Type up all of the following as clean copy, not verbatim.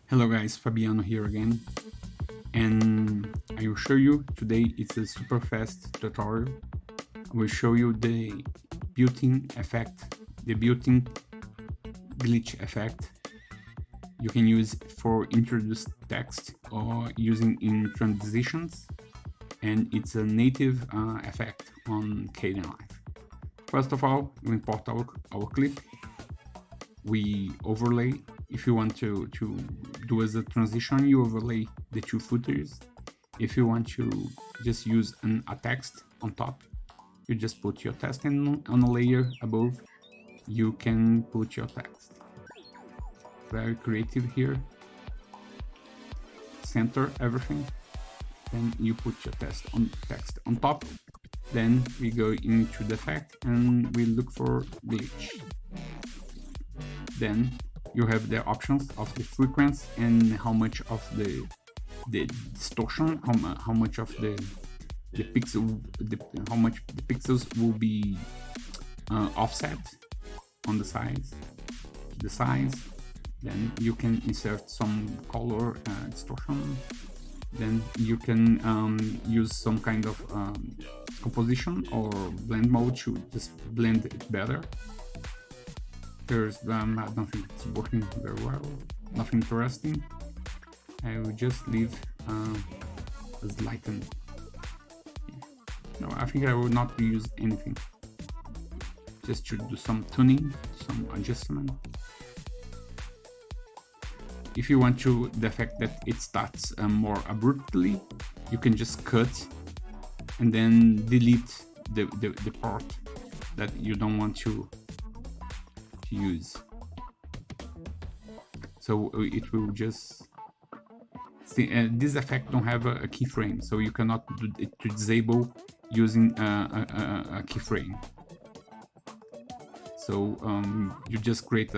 Hello guys, Fabiano here again, and I will show you today. It's a super fast tutorial. I will show you the built-in effect, the built-in glitch effect you can use for introduced text or using in transitions, and it's a native effect on KDEnlive. First of all, we import our clip. We overlay. If you want to do as a transition, you overlay the two footers. If you want to just use a text on top, you just put your text, and on a layer above you can put your text. Very creative here. Center everything, then you put your text on top. Then we go into the effect and we look for glitch. Then you have the options of the frequency and how much of the distortion, how much of the pixels will be offset on the size. Then you can insert some color distortion. Then you can use some kind of composition or blend mode to just blend it better. There's I don't think it's working very well. Nothing interesting. I will just leave as lightened. No, I think I will not use anything. Just to do some tuning, some adjustment. If you want to the effect that it starts more abruptly, you can just cut and then delete the part that you don't want to use. So it will just see, this effect don't have a keyframe, so you cannot do it to disable using a keyframe. So you just create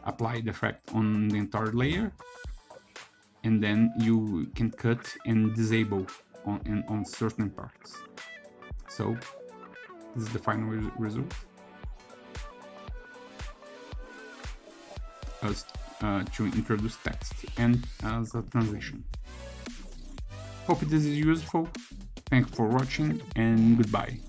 apply the effect on the entire layer, and then you can cut and disable on certain parts. So this is the final result. As to introduce text and as a transition. Hope this is useful. Thanks for watching and goodbye.